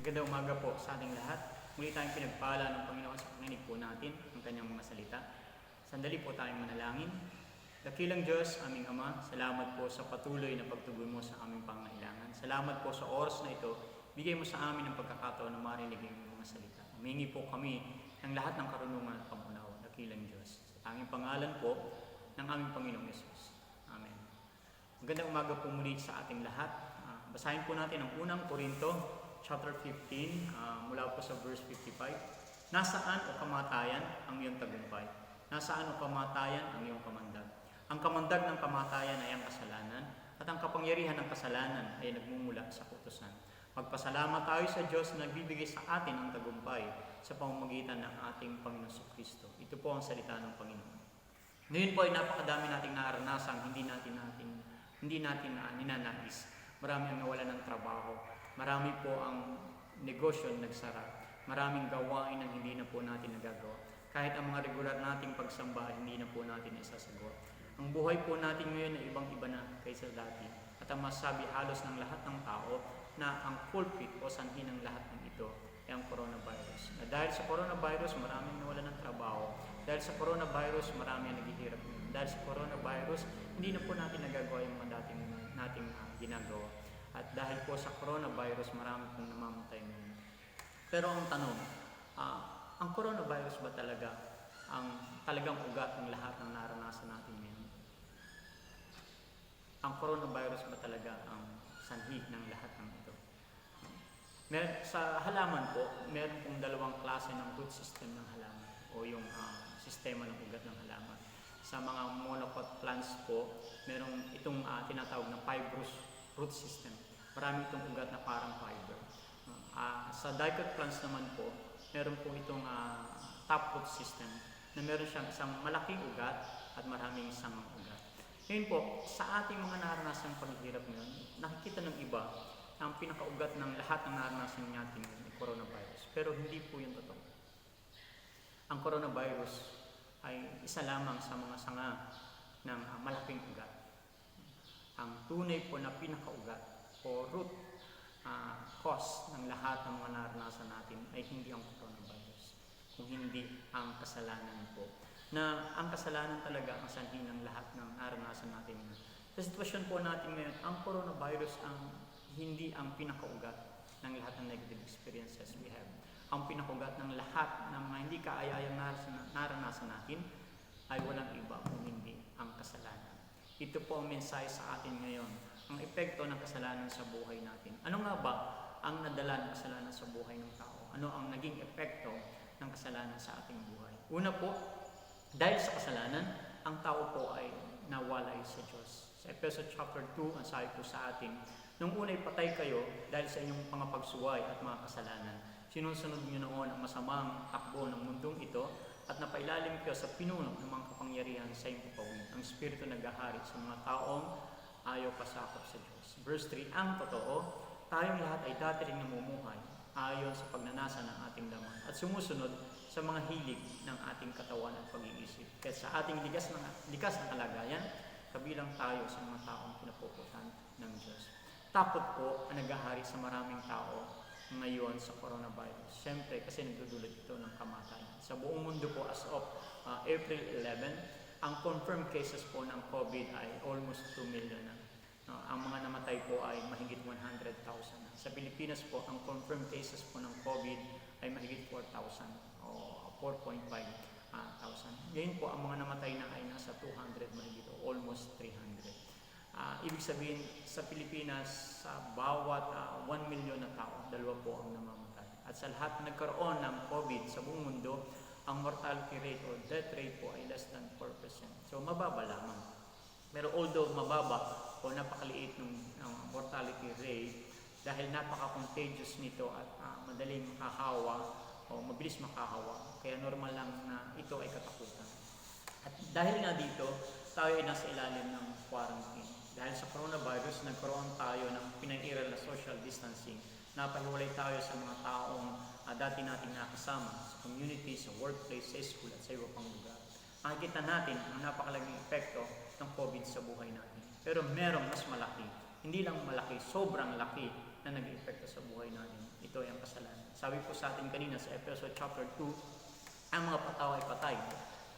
Magandang umaga po sa ating lahat. Muli tayong pinagpala ng Panginoon sa panginig po natin ng kanyang mga salita. Sandali po tayong manalangin. Dakilang Diyos, aming Ama, salamat po sa patuloy na pagtugon mo sa aming pangailangan. Salamat po sa oras na ito. Bigay mo sa amin ang pagkakataon na marinig ang mga salita. Humingi po kami ng lahat ng karunungan at pangunawa. Dakilang Diyos. Sa tanging pangalan po ng aming Panginoong Yesus. Amen. Magandang umaga po muli sa ating lahat. Basahin po natin ang unang Korinto chapter 15, mula po sa verse 55. Nasaan o kamatayan ang iyong tagumpay? Nasaan o kamatayan ang iyong kamandag? Ang kamandag ng kamatayan ay ang kasalanan, at ang kapangyarihan ng kasalanan ay nagmumula sa kautusan. Magpasalamat tayo sa Diyos na nagbibigay sa atin ang tagumpay sa pamamagitan ng ating Panginoon Kristo. Ito po ang salita ng Panginoon. Ngayon po ay napakadami nating naaranasan, hindi natin ninanais. Marami ang nawalan ng trabaho. Marami po ang negosyo na nagsara. Maraming gawain ang hindi na po natin nagagawa. Kahit ang mga regular nating pagsamba, hindi na po natin isasagawa. Ang buhay po natin ngayon ay ibang-iba na kaysa dati. At ang masabi halos ng lahat ng tao na ang culprit o sanhi ng lahat ng ito ay ang coronavirus. Na dahil sa coronavirus, maraming nawalan ng trabaho. Dahil sa coronavirus, marami ang naghihirap. Dahil sa coronavirus, hindi na po natin nagagawa yung mga nating ginagawa. At dahil po sa coronavirus, marami pong namamatay ngayon. Pero ang tanong, ang coronavirus ba talaga ang talagang ugat ng lahat ng naranasan natin ngayon? Ang coronavirus ba talaga ang sanhi ng lahat ng ito? Sa halaman po, meron pong dalawang klase ng root system ng halaman o yung sistema ng ugat ng halaman. Sa mga monocot plants po, merong itong tinatawag na fibrous root system. Marami itong ugat na parang fiber. Sa dicot plants naman po, meron po itong taproot system na meron siyang isang malaking ugat at maraming isang ugat. Ngayon po, sa ating mga naranasang paghihirap ngayon, nakikita ng iba ang pinakaugat ng lahat ng naranasan natin ngayon ay coronavirus. Pero hindi po yung totoo. Ang coronavirus ay isa lamang sa mga sanga ng malaking ugat. Ang tunay po na pinakaugat o root cause ng lahat ng mga naranasan natin ay hindi ang coronavirus, kung hindi ang kasalanan po. Na ang kasalanan talaga ang sanhi ng lahat ng naranasan natin. Sa sitwasyon po natin ngayon, ang coronavirus ang hindi ang pinakaugat ng lahat ng negative experiences we have. Ang pinakaugat ng lahat ng mga hindi kaaya-ayang naranasan natin ay walang iba kung hindi ang kasalanan. Ito po ang mensahe sa atin ngayon, ang epekto ng kasalanan sa buhay natin. Ano nga ba ang nadala ng kasalanan sa buhay ng tao? Ano ang naging epekto ng kasalanan sa ating buhay? Una po, dahil sa kasalanan, ang tao po ay nawalay sa Diyos. Sa Ephesians chapter 2, ang sabi po sa atin, nung una'y patay kayo dahil sa inyong mga pagsuway at mga kasalanan. Sinusunod niyo noon ang masamang takbo ng mundong ito at napailalim kayo sa pinuno ng mga kapangyarihan sa iyong pupawin. Ang Espiritu naghahari sa mga taong ayaw pasakop sa Diyos. Verse 3, ang totoo, tayong lahat ay dati rin namumuhay ayon sa pagnanasa ng ating laman at sumusunod sa mga hilig ng ating katawan at pag-iisip. Kaya sa ating likas na kalagayan, kabilang tayo sa mga taong pinapuputan ng Diyos. Takot po ang naghahari sa maraming tao ngayon sa coronavirus. Siyempre, kasi nagdudulot ito ng kamatayan. Sa buong mundo po as of April 11, ang confirmed cases po ng COVID ay almost 2 million na. Ang mga namatay po ay mahigit 100,000 na. Sa Pilipinas po, ang confirmed cases po ng COVID ay mahigit 4,000 o 4,500. Ngayon po, ang mga namatay na ay nasa 200 mahigit o almost 300. Ibig sabihin, sa Pilipinas, sa bawat 1 million na tao, 2 po ang namamatay. At sa lahat na nagkaroon ng COVID sa buong mundo, ang mortality rate o death rate po ay less than 4%. So, mababa lamang. Pero although mababa o napakaliit ng mortality rate, dahil napaka-contagious nito at madaling makahawa o mabilis makahawa, kaya normal lang na ito ay katakutan. At dahil nga dito, tayo ay nasa ilalim ng quarantine. Dahil sa coronavirus, nagkaroon tayo ng pinag-iral na social distancing. Napahiwalay tayo sa mga taong dati nating nakasama sa community, sa workplace, sa school at sa iba pang lugar. Makikita natin ang napakalaking epekto ng COVID sa buhay natin. Pero merong mas malaki, hindi lang malaki, sobrang laki na nag-epekto sa buhay natin. Ito ay ang kasalanan Sabi po sa atin kanina sa Ephesians chapter 2, ang mga tao ay patay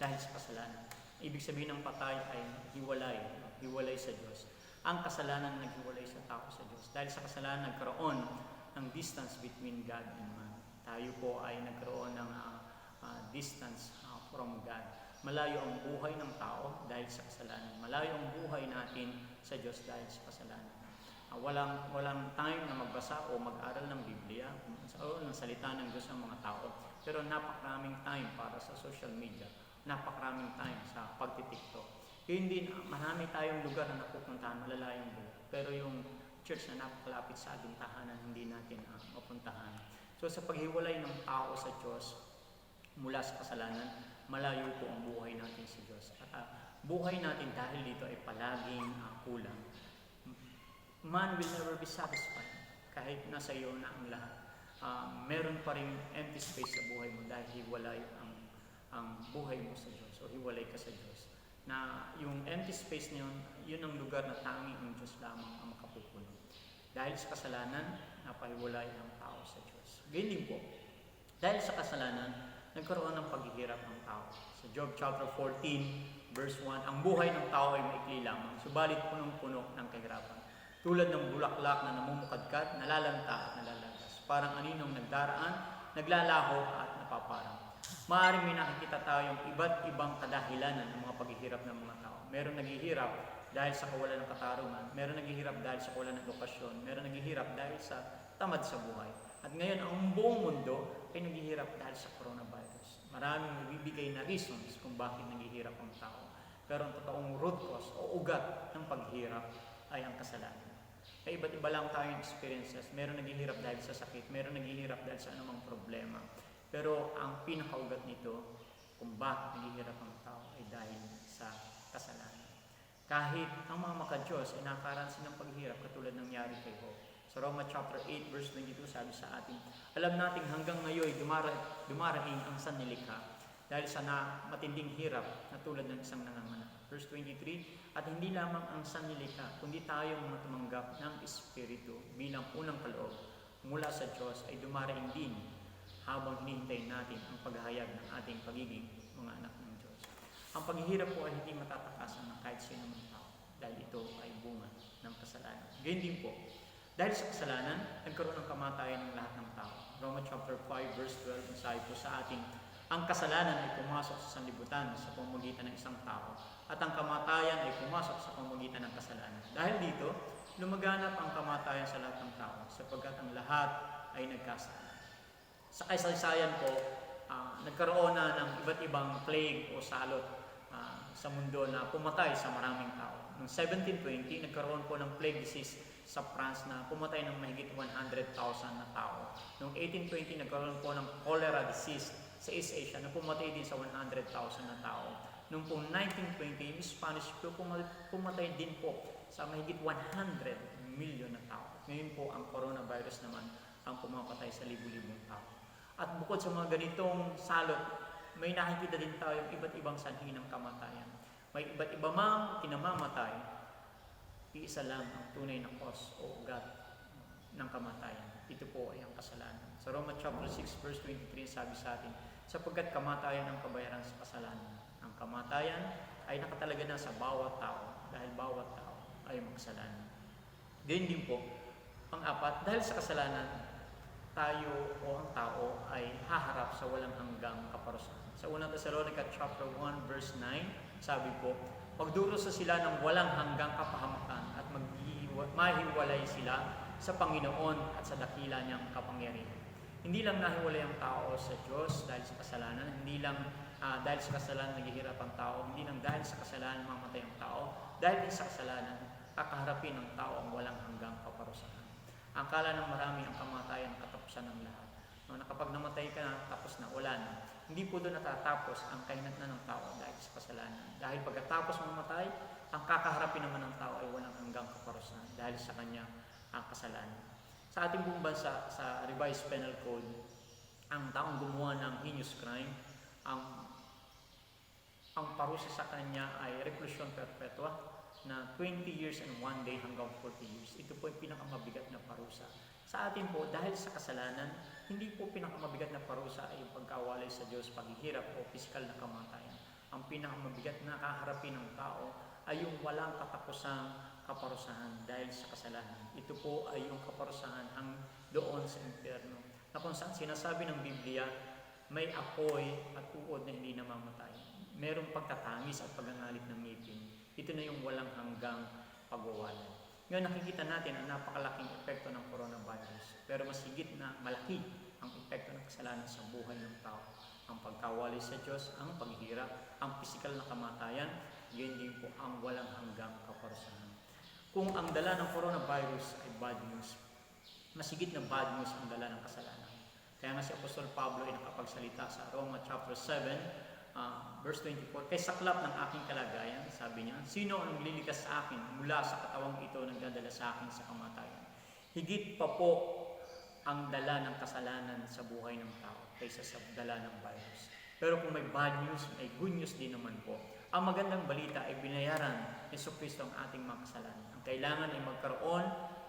dahil sa kasalanan. Ibig sabihin ng patay ay hiwalay sa Diyos. Ang kasalanan naghiwalay sa tao sa Diyos. Dahil sa kasalanan nagkaroon ng distance between God and man. Tayo po ay nagkaroon ng distance from God. Malayo ang buhay ng tao dahil sa kasalanan. Malayo ang buhay natin sa Diyos dahil sa kasalanan. Walang time na magbasa o mag-aral ng Biblia o ng salita ng Diyos ang mga tao. Pero napakaraming time para sa social media. Napakaraming time sa pagtitiktok. Yun din, marami tayong lugar na napupuntahan, malalayong lugar. Pero yung church na napakalapit sa ating tahanan, hindi natin mapuntahan. So sa paghiwalay ng tao sa Diyos mula sa kasalanan, malayo po ang buhay natin sa Diyos. At buhay natin dahil dito ay palaging kulang. Man will never be satisfied kahit nasa iyo na ang lahat. Meron pa rin empty space sa buhay mo dahil hiwalay ang buhay mo sa Diyos o hiwalay ka sa Diyos. Na yung empty space na yun ang lugar na tanging ang Diyos lamang ang makapupuno. Dahil sa kasalanan, napahiwalay ang tao sa Diyos. Ganyan din po, dahil sa kasalanan, nagkaroon ng paghihirap ng tao. Sa Job chapter 14, verse 1, ang buhay ng tao ay maikli lamang, subalit punong-puno ng kahirapan. Tulad ng bulaklak na namumukadkad, nalalanta at nalalantas. Parang aninong nagdaraan, naglalaho at napaparang. Maaaring may nakikita tayong iba't ibang kadahilanan ng mga paghihirap ng mga tao. Meron naghihirap dahil sa kawalan ng katarungan, meron naghihirap dahil sa kawalan ng edukasyon, meron naghihirap dahil sa tamad sa buhay. At ngayon, ang buong mundo ay naghihirap dahil sa coronavirus. Maraming nagbibigay na reasons kung bakit naghihirap ang tao. Pero ang totoong root cause o ugat ng paghihirap ay ang kasalanan. May iba't iba lang tayong experiences. Meron naghihirap dahil sa sakit, meron naghihirap dahil sa anumang problema. Pero ang pinakaugat nito, kung bakit naghihirap ang tao, ay dahil sa kasalanan. Kahit ang mga makadiyos ay nakaranas ng paghihirap katulad ng nangyari kay Job. Sa Roma chapter 8 verse 22 sabi sa atin, alam natin hanggang ngayon dumarating ang sanlilikha dahil sa matinding hirap na tulad ng isang nanganganak. Verse 23, at hindi lamang ang sanlilikha, kundi tayong mga tumanggap ng Espiritu bilang unang kaloob mula sa Diyos ay dumarating din habang hinihintay natin ang paghahayag ng ating pagiging mga anak ng Diyos. Ang paghihirap po ay hindi matatakasan ng kahit sino mang tao dahil ito ay bunga ng kasalanan. Ganyan din po, dahil sa kasalanan, nagkaroon ng kamatayan ng lahat ng tao. Roma chapter 5 verse 12, sabi po sa atin, ang kasalanan ay pumasok sa sanlibutan sa pamamagitan ng isang tao at ang kamatayan ay pumasok sa pamamagitan ng kasalanan. Dahil dito, lumaganap ang kamatayan sa lahat ng tao sapagkat ang lahat ay nagkasala. Sa kasaysayan po, nagkaroon na ng iba't ibang plague o salot sa mundo na pumatay sa maraming tao. Noong 1720, nagkaroon po ng plague disease sa France na pumatay ng mahigit 100,000 na tao. Noong 1820, nagkaroon po ng cholera disease sa East Asia na pumatay din sa 100,000 na tao. Noong po 1920, yung Spanish flu pumatay din po sa mahigit 100 million na tao. Ngayon po, ang coronavirus naman ang pumapatay sa libu-libong tao. At bukod sa mga ganitong salot, may nakikita din tayong iba't ibang sanhi ng kamatayan. May iba't iba mang kinamamatay, iisa lang ang tunay na cause o ugat ng kamatayan. Ito po ay ang kasalanan. Sa Roma chapter 6 verse 23 sabi sa atin, sapagkat kamatayan ang kabayaran sa kasalanan. Ang kamatayan ay nakatalaga na sa bawat tao dahil bawat tao ay makasalanan. Ganyan din po, pang-apat, dahil sa kasalanan, tayo o ang tao ay haharap sa walang hanggang kaparusahan. Sa unang Thessalonica chapter 1 verse 9, sabi po, magdurusa sila ng walang hanggang kapahamakan at mahiwalay sila sa Panginoon at sa dakila niyang kapangyarihan. Hindi lang nahiwalay ang tao sa Diyos dahil sa kasalanan, hindi lang dahil sa kasalanan naghihirap ang tao, hindi lang dahil sa kasalanan mamatay ang tao, dahil sa kasalanan, kakaharapin ng tao ang walang hanggang kaparusahan. Akala ng marami ang kamatayan ang katapusan ng lahat. No, na kapag namatay ka na, tapos na, wala na. Hindi po doon natatapos ang kahinatnan ng tao dahil sa kasalanan. Dahil pagkatapos mamatay, ang kakaharapin naman ng tao ay walang hanggang kaparusahan dahil sa kanyang kasalanan. Sa ating buong bansa, sa Revised Penal Code, ang taong gumawa ng heinous crime, ang parusa sa kanya ay reclusion perpetua na 20 years and 1 day hanggang 40 years. Ito po ay pinakamabigat na parusa. Sa atin po, dahil sa kasalanan, hindi po pinakamabigat na parusa ay yung pagkawalay sa Diyos, paghihirap o pisikal na kamatayan. Ang pinakamabigat na kaharapin ng tao ay yung walang katapusang kaparusahan dahil sa kasalanan. Ito po ay yung kaparusahan doon sa impyerno, na kung saan sinasabi ng Biblia, may apoy at uod na hindi namamatay. Merong pagtatangis at pagangalit ng ngipin. Ito na yung walang hanggang pagwawalay. Ngayon nakikita natin ang napakalaking epekto ng coronavirus. Pero mas higit na malaki ang epekto ng kasalanan sa buhay ng tao. Ang pagkawalay sa Diyos, ang paghihirap, ang pisikal na kamatayan, yun din po ang walang hanggang kaparusahan. Kung ang dala ng coronavirus ay bad news, mas higit na bad news ang dala ng kasalanan. Kaya nga si Apostol Pablo ay nakapagsalita sa Roma chapter 7, verse 24, kay saklap ng aking kalagayan, sabi niya, sino ang maglilikas sa akin mula sa katawang ito nagdadala sa akin sa kamatayan? Higit pa po ang dala ng kasalanan sa buhay ng tao kaysa sa dala ng virus. Pero kung may bad news, may good news din naman po. Ang magandang balita ay binayaran ni Jesucristo ang ating mga kasalanan. Ang kailangan ay magkaroon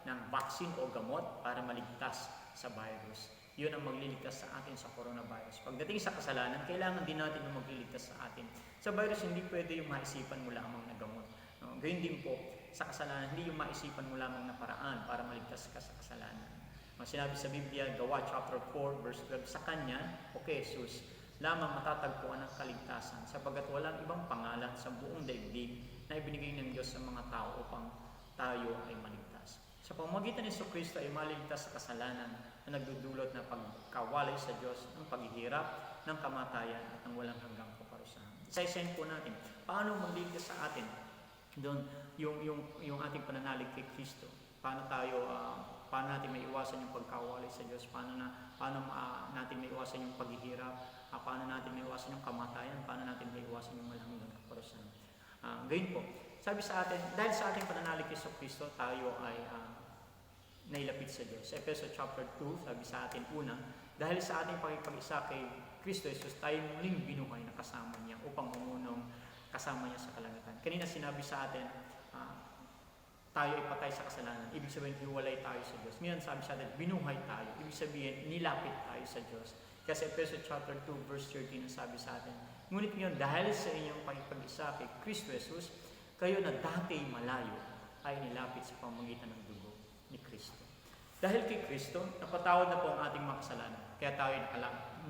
ng vaccine o gamot para maligtas sa virus. Yun ang magliligtas sa atin sa coronavirus. Pagdating sa kasalanan, kailangan din natin yung magliligtas sa atin. Sa virus, hindi pwede yung maisipan mo lamang na gamot. No? Gayun din po, sa kasalanan, hindi yung maisipan mo lamang na paraan para maligtas ka sa kasalanan. Ang sinabi sa Biblia, Gawa chapter 4, verse 12, sa Kanya, o kay Jesus, lamang matatagpuan ang kaligtasan sapagkat walang ibang pangalan sa buong daigdig na ibinigay ng Diyos sa mga tao upang tayo ay maligtas. Sa pamamagitan ni Jesucristo ay maligtas sa kasalanan na nagdudulot na pagkawalay sa Diyos, ng paghihirap, ng kamatayan at ng walang hanggang kaparusahan. Isa-isahin po natin, paano magligtas sa atin doon yung ating pananalig kay Kristo? Paano natin may iwasan yung pagkawalay sa Diyos? Paano natin may iwasan yung paghihirap? Paano natin may iwasan yung kamatayan? Paano natin may iwasan yung walang hanggang kaparusahan? Gayun po, sabi sa atin, dahil sa ating pananalig kay Kristo, tayo ay nailapit sa Diyos. Sa Efeso chapter 2, sabi sa atin una, dahil sa ating pakikipag-isa kay Kristo Jesus, tayo muling binuhay na kasama niya upang mamunong kasama niya sa kalangitan. Kanina sinabi sa atin, tayo ay patay sa kasalanan. Ibig sabihin, hiwalay tayo sa Diyos. Ngayon sabi sa atin, binuhay tayo. Ibig sabihin, nilapit tayo sa Diyos. Kasi Efeso chapter 2, verse 13, ang sabi sa atin, ngunit ngayon, dahil sa inyong pakikipag-isa kay Kristo Jesus, kayo na dati malayo ay nilapit sa pamamagitan ng dugo ni Kristo. Dahil kay Kristo, napatawad na po ang ating mga kasalanan. Kaya tayo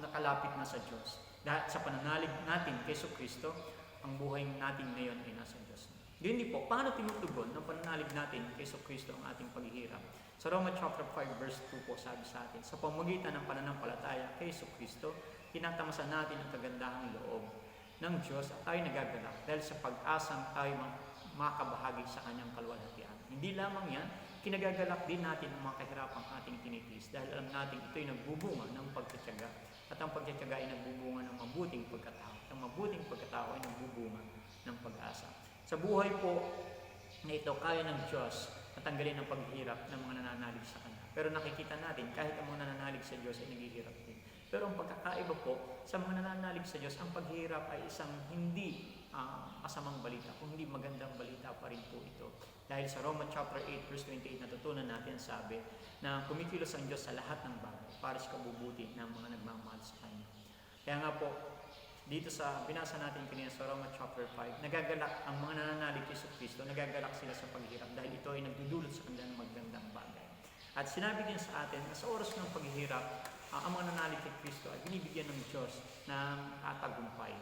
nakalapit na sa Diyos. Dahil sa pananalig natin kay Kristo, ang buhay natin ngayon ay nasa Diyos. Ganyan din po, paano tinutugon ng pananalig natin kay Kristo ang ating paghihirap? Sa Roma chapter 5 verse 2 po sabi sa atin, sa pamamagitan ng pananampalataya kay Kristo, tinatamasan natin ang kagandahang loob ng Diyos at tayo nagagalak dahil sa pag-asang tayo makabahagi sa kanyang kaluwalhatian. Hindi lamang yan, kinagagalak din natin ang mga kahirapang ating tinitiis dahil alam natin ito'y nagbubunga ng pagtitiyaga at ang pagtitiyaga ay nagbubunga ng mabuting pagkatao at ang mabuting pagkatao ay nagbubunga ng pag-asa. Sa buhay po na ito, kaya ng Diyos natanggalin ang paghihirap ng mga nananalig sa Kanya. Pero nakikita natin, kahit ang mga nananalig sa Diyos ay naghihirap din. Pero ang pagkakaiba po, sa mga nananalig sa Diyos, ang paghihirap ay isang hindi masamang balita, kung hindi magandang balita pa rin po ito. Dahil sa Roma chapter 8, verse 28, natutunan natin sabi na kumikilos ang Diyos sa lahat ng bagay para sa kabubuti ng mga nagmamahal sa Kanya. Kaya nga po, dito sa binasa natin kanina sa Roma chapter 5, nagagalak ang mga nananalig kay Kristo, nagagalak sila sa paghihirap dahil ito ay nagdudulot sa kanila ng magandang bagay. At sinabi din sa atin na sa oras ng paghihirap, ang mga nananalig kay Kristo ay binibigyan ng Diyos ng tagumpay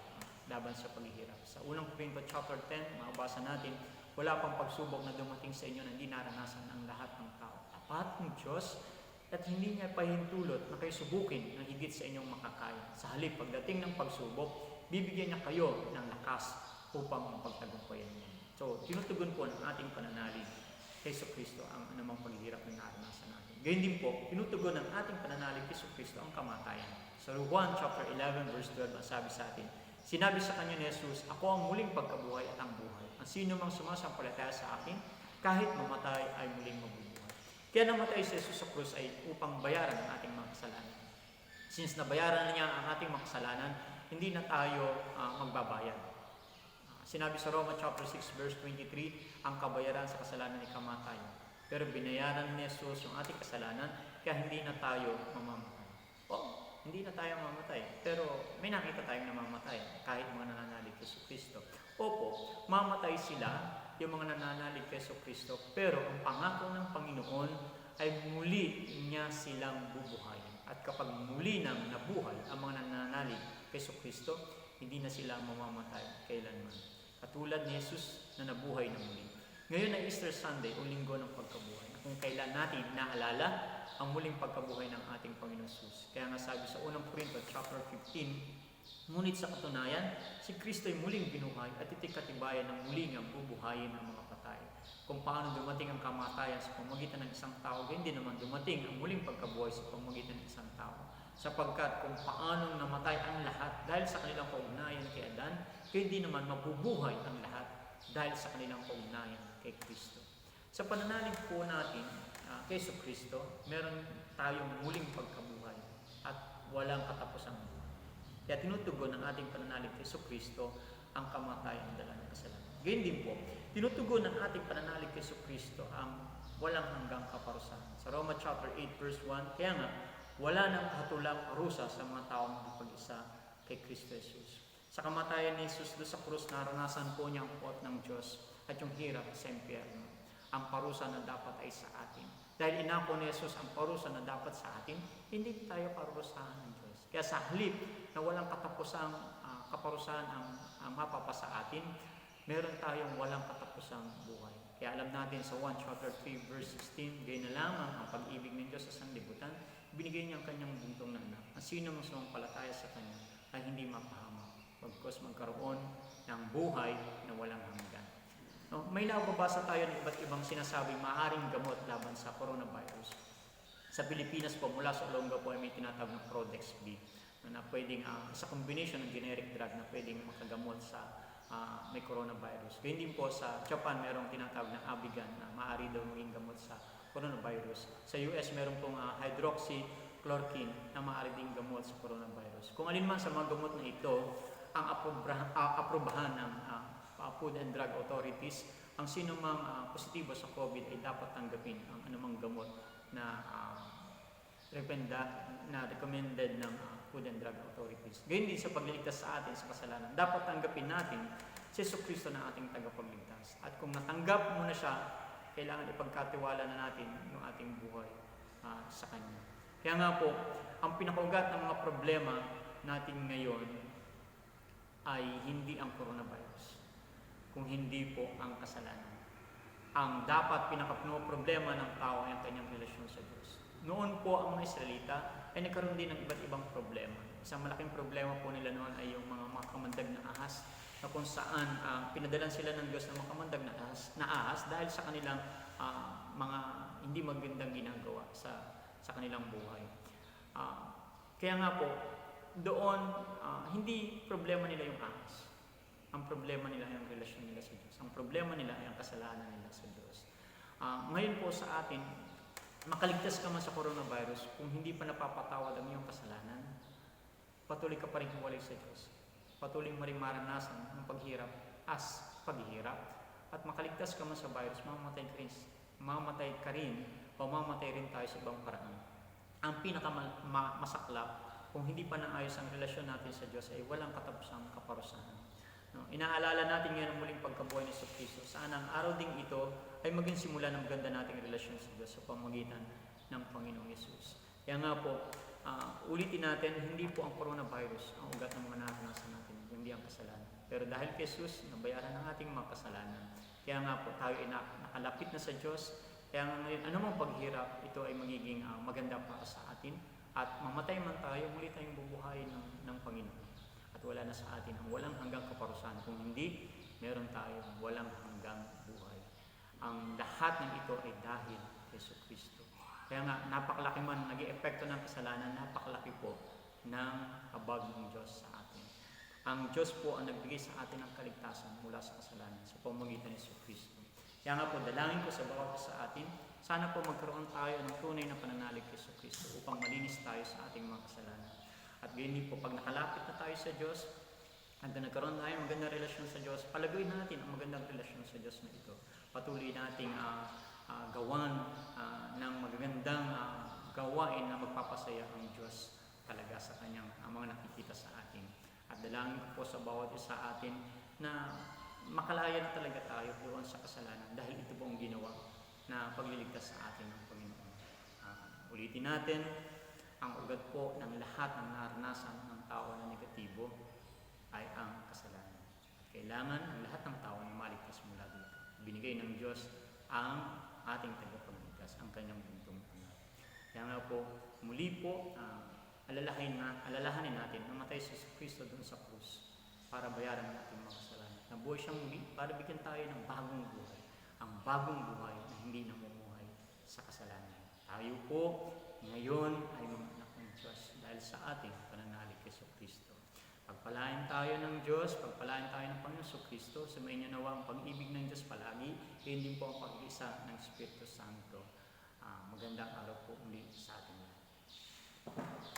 laban sa paghihirap. Sa unang Korinto chapter 10, mabasa natin, wala pang pagsubok na dumating sa inyo na hindi naranasan ang lahat ng tao. Tapat ng Diyos at hindi niya pahintulot na kayo subukin ng higit sa inyong makakaya. Sa halip, pagdating ng pagsubok, bibigyan niya kayo ng lakas upang pagtagumpayan niya. So, tinutugon po ng ating pananalig kay Kristo ang anumang paghihirap na naranasan natin. Gayun din po, tinutugon ng ating pananalig kay Kristo ang kamatayan. Sa Juan chapter 11 verse 12, sabi sa atin, sinabi sa kanya ni Jesus, ako ang muling pagkabuhay at ang buhay. Ang sino mang sumasampalataya sa akin, kahit mamatay ay muling mabubuhay. Kaya namatay si Jesus sa krus ay upang bayaran ang ating mga kasalanan. Since nabayaran na niya ang ating mga kasalanan, hindi na tayo magbabayad. Sinabi sa Roma chapter 6 verse 23, ang kabayaran sa kasalanan ay kamatayan. Pero binayaran ni Jesus yung ating kasalanan, kaya hindi na tayo mamamatay. na tayo mamatay. Pero may nakita tayong namamatay kahit mga nananalig kay Kristo. Opo, mamatay sila, yung mga nananalig kay Kristo, pero ang pangako ng Panginoon ay muli niya silang bubuhayin. At kapag muli nang nabuhay ang mga nananalig kay Kristo, hindi na sila mamamatay kailanman. Katulad ni Jesus na nabuhay na muli. Ngayon ay Easter Sunday o linggo ng pagkabuhay. Kung kailan natin naalala ang muling pagkabuhay ng ating Panginoon Jesus. Kaya nga sabi sa unang Korinto chapter 15, ngunit sa katunayan, si Kristo ay muling binuhay at ito'y katibayan ng muling ang bubuhayin ng mga patay. Kung paano dumating ang kamatayan sa pamamagitan ng isang tao, hindi naman dumating ang muling pagkabuhay sa pamamagitan ng isang tao. Sapagkat kung paano namatay ang lahat dahil sa kanilang kaugnayan kay Adan, kaya hindi naman mabubuhay ang lahat dahil sa kanilang kaugnayan kay Kristo. Sa pananalig po natin kay Kristo, meron tayong muling pagkabuhay at walang katapusang buhay. Kaya tinutugon ng ating pananalig kay Kristo ang kamatayan dala ng kasalanan. Gayun din po, tinutugon ng ating pananalig kay Kristo ang walang hanggang kaparusahan. Sa Roma chapter 8 verse 1, kaya nga, wala nang katulang parusa sa mga taong nakapag-isa kay Kristo Jesus. Sa kamatayan ni Jesus doon sa krus, naranasan po niya ang puot ng Diyos at yung hirap sa impyerno. Ang parusa na dapat ay sa atin. Dahil inako ni Jesus ang parusa na dapat sa atin, hindi tayo parusahan ng Diyos. Kaya sa halip na walang katapusang kaparusahan ang mapapasa atin, meron tayong walang katapusang buhay. Kaya alam natin sa 1 chapter 3 verse 16, gayon na lamang ang pag-ibig ng Diyos sa sanlibutan, binigay niya ang kanyang buntong na anak. Ang sino mang sumampalataya sa kanya ay hindi mapahamak, bagkus magkaroon ng buhay na walang hanggan. No, may nababasa tayo ng iba't ibang sinasabing maaaring gamot laban sa coronavirus. Sa Pilipinas po, mula sa Olonga po ay may tinatawag na Prodex B na pwedeng sa combination ng generic drug na pwedeng makagamot sa may coronavirus. Gayun din po sa Japan, merong tinatawag na Avigan na maaari daw maging gamot sa coronavirus. Sa US, meron pong hydroxychloroquine na maaari ding gamot sa coronavirus. Kung alin man sa mga gamot na ito ang aprobahan ng Food and Drug Authorities, ang sino mang positibo sa COVID ay dapat tanggapin ang anumang gamot na recommended ng Food and Drug Authorities. Gayun din sa pagliligtas sa atin sa kasalanan, dapat tanggapin natin si Kristo na ating tagapagligtas. At kung natanggap mo na siya, kailangan ipagkatiwala na natin yung ating buhay sa Kanya. Kaya nga po, ang pinakaugat ng mga problema natin ngayon ay hindi ang coronavirus, kung hindi po ang kasalanan. Ang dapat pinakapuno problema ng tao ay ang kanyang relasyon sa Diyos. Noon po ang mga Israelita ay nagkaroon din ng iba't ibang problema. Isang malaking problema po nila noon ay yung mga makamandag na ahas, na kung saan pinadalan sila ng Diyos ng makamandag na ahas dahil sa kanilang mga hindi magandang ginagawa sa kanilang buhay. Kaya nga po, doon hindi problema nila yung ahas. Ang problema nila ay ang relasyon nila sa Diyos. Ang problema nila ay ang kasalanan nila sa Diyos. Ngayon po sa atin, makaligtas ka man sa coronavirus, kung hindi pa napapatawad ang iyong kasalanan, patuloy ka pa rin hiwalay sa Diyos. Patuloy mo rin maranasan ng paghirap as paghihirap. At makaligtas ka man sa virus, mamamatay ka rin o mamamatay rin tayo sa ibang paraan. Ang pinakamasaklap, kung hindi pa naayos ang relasyon natin sa Diyos, ay walang katapusang kaparusahan. No, inaalala natin ngayon ang muling pagkabuhay ni Kristo. Sana ang araw ding ito ay maging simula ng maganda nating relasyon sa Diyos sa pamamagitan ng Panginoong Yesus. Kaya nga po, ulitin natin, hindi po ang coronavirus ang ugat ng mga naranasan natin, hindi ang kasalanan. Pero dahil kay Jesus, nabayaran ng ating mga kasalanan. Kaya nga po, tayo ay nakalapit na sa Diyos. Kaya nga ngayon, anumang paghirap, ito ay magiging maganda para sa atin. At mamatay man tayo, muli tayong bubuhayin ng Panginoon. At wala na sa atin ang walang hanggang kaparusahan. Kung hindi, meron tayong walang hanggang buhay. Ang lahat ng ito ay dahil kay Kristo. Kaya nga, napakalaki man naging epekto ng kasalanan, napakalaki po ng habag ng Diyos sa atin. Ang Diyos po ang nagbigay sa atin ng kaligtasan mula sa kasalanan sa pamamagitan ni Kristo. Kaya nga po, dalangin ko sa bawat sa atin, sana po magkaroon tayo ng tunay na pananalig kay Kristo upang malinis tayo sa ating mga kasalanan. At ganyan po, pag nakalapit na tayo sa Diyos, at nagkaroon tayo ng magandang relasyon sa Diyos, palaguin natin ang magandang relasyon sa Diyos na ito. Patuloy nating gawan ng magagandang gawain na magpapasaya ang Diyos talaga sa Kanyang ang mga nakikita sa atin. At dalangin ko po sa bawat isa atin na makalaya na talaga tayo doon sa kasalanan dahil ito po ang ginawa na pagliligtas sa atin ng Panginoon. Ulitin natin, ang ugat po ng lahat ng naranasan ng tao na negatibo ay ang kasalanan. Kailangan ang lahat ng tao na maligtas mula dito. Binigay ng Diyos ang ating tagapagligtas, ang kanyang buntong anak. Kaya nga po, muli po, alalahanin natin na namatay si Kristo doon sa krus para bayaran natin mga kasalanan. Nabuhay siyang muli para bigyan tayo ng bagong buhay. Ang bagong buhay na hindi namumuhay sa kasalanan. Tayo po ngayon ay mga anak ng Diyos dahil sa ating pananalig kay Kristo. Pagpalain tayo ng Diyos, pagpalain tayo ng Panginoon Kristo, sumayin niyo nawa ang pag-ibig ng Diyos palagi, yun din po ang pag-isa ng Espiritu Santo. Magandang araw po muli sa ating lahat.